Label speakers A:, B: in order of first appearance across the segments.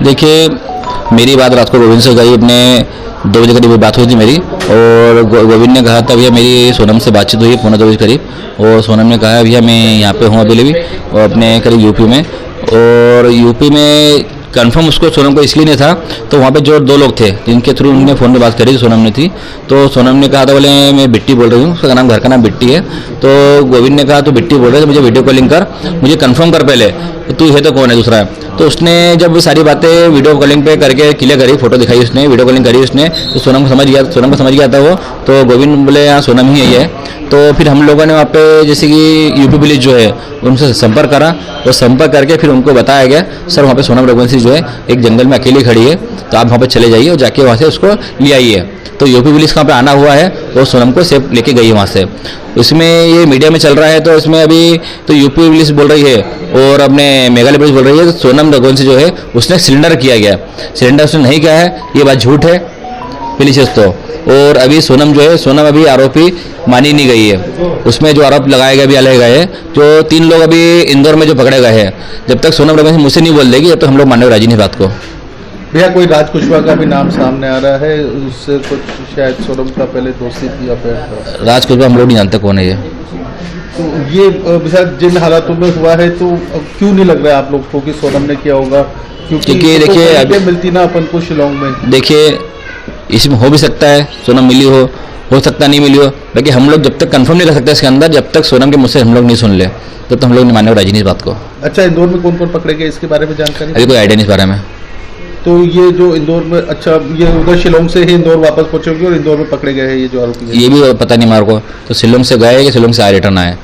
A: देखिए, मेरी बात रात को गोविंद से गई, अपने 2 बजे करीब बात हुई थी मेरी, और गोविंद ने कहा था भैया मेरी सोनम से बातचीत हुई 1:45 बजे करीब, और सोनम ने कहा भैया मैं यहाँ पे हूँ अभी भी, और अपने करीब यूपी में, और यूपी में कंफर्म उसको सोनम को इसलिए नहीं था, तो वहाँ पे जो 2 लोग थे जिनके थ्रू उन्होंने फ़ोन पे बात करी थी, सोनम ने थी, तो सोनम ने कहा था बोले मैं बिट्टी बोल रही हूँ, उसका नाम घर का नाम बिट्टी है, तो गोविंद ने कहा तो बिट्टी बोल रहे तो मुझे वीडियो कॉलिंग कर, मुझे कंफर्म कर पहले तो तू है तो कौन है दूसरा। तो उसने जब सारी बातें वीडियो कॉलिंग पे करके क्लियर करी, फोटो दिखाई उसने, वीडियो कॉलिंग करी उसने, तो सोनम को समझ गया था वो, तो गोविंद बोले हाँ सोनम ही है। तो फिर हम लोगों ने वहाँ पे जैसे कि यूपी पुलिस जो है उनसे संपर्क करा, और संपर्क करके फिर उनको बताया गया सर वहाँ पे सोनम रघुवंशी जो है एक जंगल में अकेली खड़ी है, तो आप वहाँ पे चले जाइए और जाके वहाँ से उसको ले आइए। तो यूपी पुलिस वहाँ पे आना हुआ है और सोनम को सेफ लेके गई है वहाँ से। इसमें ये मीडिया में चल रहा है, तो इसमें अभी तो यूपी पुलिस बोल रही है और अपने मेघालय पुलिस बोल रही है सोनम रघुवंशी जो है उसने सिलेंडर किया गया, सिलेंडर उसने नहीं किया है, ये बात झूठ है पुलिस तो। और अभी सोनम अभी आरोपी मानी नहीं गई है, उसमें जो आरोप लगाए गए भी अलग गए हैं, जो 3 लोग अभी इंदौर में जो पकड़े गए हैं, जब तक सोनम रघुवंशी मुझसे नहीं बोल देगी तब तक हम लोग मानने राजी नहीं बात को।
B: भैया कोई राज कुशवाहा का भी नाम सामने आ रहा है, उससे कुछ शायद सोनम का पहले दोस्ती थी या फिर
A: राज कुशवाहा हम लोग नहीं जानते कौन है ये।
B: तो ये शायद जिन हालातों में हुआ है, तो क्यों नहीं लग रहा है आप लोग को कि सोनम ने किया होगा? क्योंकि देखिए अभी मिलती ना अपन को शिलोंग में, देखिए
A: इसमें हो भी सकता है सोनम मिली हो सकता नहीं मिली हो, लेकिन हम लोग जब तक कंफर्म नहीं कर सकते इसके अंदर, जब तक सोनम के मुझसे हम लोग नहीं सुन ले तो हम लोग नहीं मानने राजी नहीं इस बात को।
B: अच्छा, इंदौर में कौन कौन पकड़े गए इसके बारे में जानकारी
A: अभी कोई आइडिया नहीं इस बारे में।
B: तो ये जो इंदौर में, अच्छा ये उधर शिलोंग से ही इंदौर वापस पहुंचेंगे और इंदौर में पकड़े गए हैं ये जो आरोपी है?
A: ये भी पता नहीं हमारे को, तो शिलोंग से गए कि शिलोंग से आए रिटर्न आए,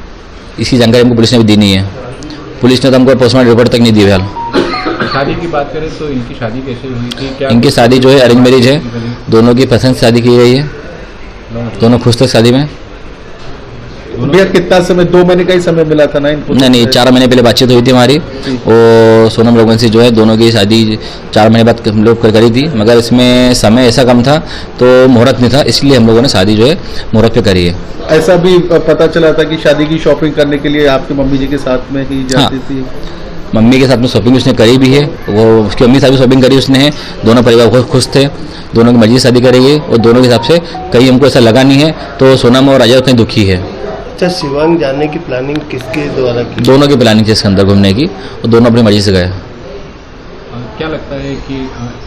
A: इसकी जानकारी हमको पुलिस ने भी दी नहीं है। पुलिस ने तो हमको पोस्टमार्टम रिपोर्ट तक नहीं दी फिलहाल।
C: शादी की बात करें तो इनकी शादी कैसे हुई थी? क्या
A: इनकी शादी जो है अरेंज मैरिज है, दोनों की पसंद से शादी की गई है, दोनों खुश थे शादी में।
B: भैया कितना समय, 2 महीने का ही समय मिला था ना इनको? नहीं,
A: 4 महीने पहले बातचीत हुई थी हमारी, और सोनम रघुवंशी जो है दोनों की शादी 4 महीने बाद हम लोग करी थी, मगर इसमें समय ऐसा कम था तो मुहूर्त नहीं था, इसलिए हम लोगों ने शादी जो है मुहूर्त पे करी है।
B: ऐसा भी पता चला था कि शादी की शॉपिंग करने के लिए आपकी मम्मी जी के साथ में ही जाती थी?
A: मम्मी के साथ में शॉपिंग उसने करी भी है, वो उसकी मम्मी के साथ भी शॉपिंग करी उसने है, दोनों परिवार बहुत खुश थे, दोनों की मर्जी से शादी करेगी, और दोनों के हिसाब से कहीं हमको ऐसा लगा नहीं है, तो सोनम और राजा उतने दुखी है।
D: अच्छा, शिवांग जाने की प्लानिंग किसके द्वारा की?
A: दोनों की प्लानिंग थी इसके अंदर घूमने की, और दोनों अपनी मर्जी से गए।
C: क्या लगता है कि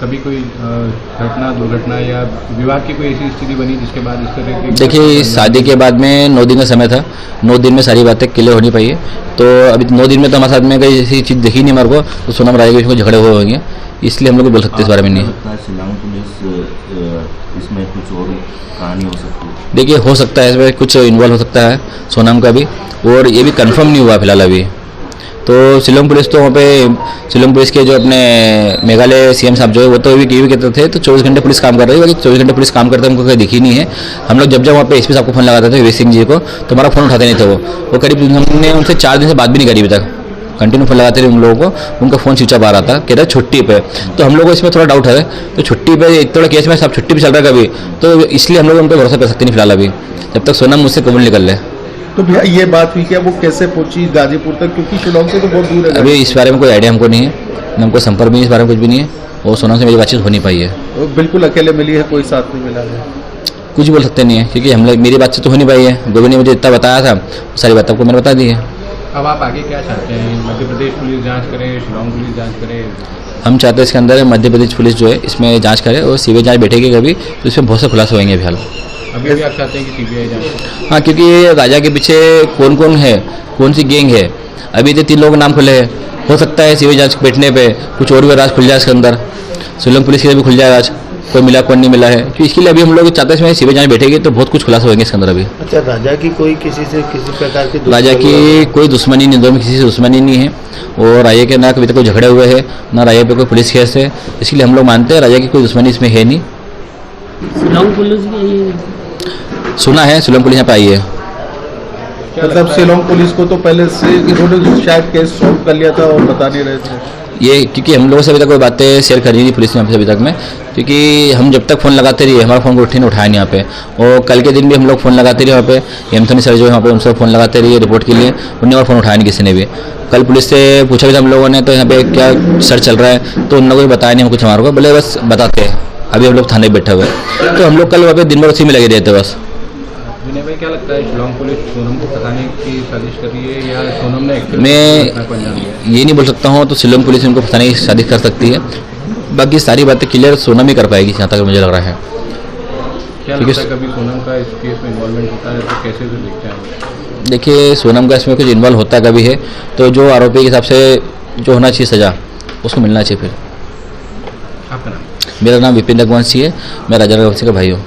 C: कभी कोई घटना, दुर्घटना या विवाह की कोई ऐसी स्थिति बनी जिसके बाद इस तरह की?
A: देखिए शादी के बाद में 9 दिन का समय था, 9 दिन में सारी बातें क्लियर होनी पाई है, तो अभी 9 दिन में तो हमारे साथ में कोई ऐसी चीज़ दिखी नहीं हमारे को, तो सोनम राजा के झगड़े हुए होंगे, इसलिए हम लोग बोल सकते इस बारे में नहीं।
E: शिलांग पुलिस इसमें कुछ और कहानी हो सकती है?
A: देखिए हो सकता है इसमें कुछ इन्वॉल्व हो सकता है सोनम का भी, और ये भी कंफर्म नहीं हुआ फिलहाल अभी। तो शिलोंग पुलिस तो वहाँ पे शिलोंग पुलिस के जो अपने मेघालय सीएम साहब जो है वो तो ये भी कहते थे, तो 24 घंटे पुलिस काम कर रही है, 24 घंटे पुलिस काम करते हमको कहीं दिखी नहीं है। हम लोग जब वहाँ पे एसपी साहब को फोन लगाते थे वीर सिंह जी को, तो हमारा फोन उठाते नहीं थे वो करीब हमने उनसे 4 दिन से बात भी नहीं करी अभी तक, कंटिन्यू फोन लगाते थे उन लोगों को, उनका फोन स्विच ऑफ आ रहा था, कहते हैं छुट्टी पे। तो हम लोग को इसमें थोड़ा डाउट है, तो छुट्टी पे थोड़ा केस में सब छुट्टी पे चल रहा है कभी, तो इसलिए हम लोग उन पर भरोसा कर सकते नहीं फिलहाल अभी, जब तक सोनम मुझसे कबूल निकल ले।
B: तो भैया ये बात हुई क्या, वो कैसे पहुंची गाजीपुर तक, क्योंकि शिलोंग से तो बहुत दूर है?
A: अभी इस बारे में कोई आइडिया हमको नहीं है, हमको संपर्क भी इस बारे में कुछ भी नहीं है, और सोनम से मेरी बातचीत हो नहीं पाई है।
B: तो बिल्कुल अकेले मिली है, कोई साथ नहीं मिला है?
A: कुछ बोल सकते नहीं है, क्योंकि हम लोग मेरी बातचीत तो हो नहीं पाई है, गोविंद ने मुझे इतना बताया था, सारी बात आपको मैंने बता दी है।
C: अब आप आगे क्या चाहते हैं? मध्य प्रदेश पुलिस जांच करे, शिलोंग पुलिस जांच करे?
A: हम चाहते हैं इसके अंदर मध्य प्रदेश पुलिस जो है इसमें जांच करे, और सीबीआई जांच बैठेगी कभी तो इसमें बहुत से खुलासे होंगे फिलहाल।
C: अभी भी आप चाहते हैं कि सीबीआई जांच?
A: हाँ, क्योंकि राजा के पीछे कौन कौन है, कौन सी गैंग है, अभी तो 3 लोगों के नाम खुले हैं, हो सकता है सीबीआई जांच बैठने पे कुछ और भी राज खुल जाए इसके अंदर, शिलोंग पुलिस के भी खुल जाए राज, कोई मिला कौन नहीं मिला है, तो इसके लिए अभी हम लोग चाहते हैं सीबीआई जांच बैठेगी तो बहुत कुछ खुलासा होंगे इसके अंदर अभी।
D: अच्छा, राजा की कोई किसी से किसी प्रकार की
A: राजा की कोई दुश्मनी नहीं, दोनों में किसी से दुश्मनी नहीं है, और राजा के ना कभी तक कोई झगड़े हुए हैं, ना राजा पे कोई पुलिस केस है, इसलिए हम लोग मानते हैं राजा की कोई दुश्मनी इसमें है नहीं।
F: शिलोंग पुलिस भी
A: सुना है शिलोंग पुलिस यहाँ पे आई है,
B: मतलब शिलोंग पुलिस को तो पहले से इन्होंने शायद केस सॉल्व कर लिया था और बता नहीं रहे थे?
A: ये क्योंकि हम लोगों से अभी तक कोई बातें शेयर करी नहीं पुलिस ने हमसे अभी तक में, क्योंकि हम जब तक फ़ोन लगाते रहिए हमारा फ़ोन को उठाया नहीं यहाँ पे। और कल के दिन भी हम लोग फ़ोन लगाते रहे वहाँ पे, एंथोनी सर जो है वहाँ पे उनसे फ़ोन लगाते रहिए रिपोर्ट के लिए, उन्होंने और फ़ोन उठाया नहीं किसी ने भी। कल पुलिस से पूछा भी था हम लोगों ने, तो यहाँ पे क्या सर्च चल रहा है, तो उन लोगों ने बताया नहीं हम कुछ हमारे को, बोले बस बताते हैं अभी हम लोग थाने बैठे हुए। तो हम लोग कल वहाँ पे दिन भर उसी में लगे रहते बस।
C: विनय भाई क्या लगता है शिलोंग पुलिस सोनम को फंसाने की साजिश कर रही है या सोनम ने
A: मैं ये नहीं बोल सकता हूँ, तो शिलोंग पुलिस इनको फंसाने की साजिश कर सकती है, बाकी सारी बातें क्लियर सोनम ही कर पाएगी जहाँ तक मुझे लग रहा है।
C: क्या लगता है कभी सोनम का इस केस में इन्वॉल्वमेंट होता है तो कैसे उसे देखते हैं?
A: देखिए सोनम का इसमें कुछ इन्वॉल्व होता कभी है तो जो आरोपी के हिसाब से जो होना चाहिए सज़ा उसको मिलना चाहिए। फिर
C: आपका नाम?
A: मेरा नाम विपिन रघुवंशी है, मैं राजा रघुवंशी का भाई हूँ।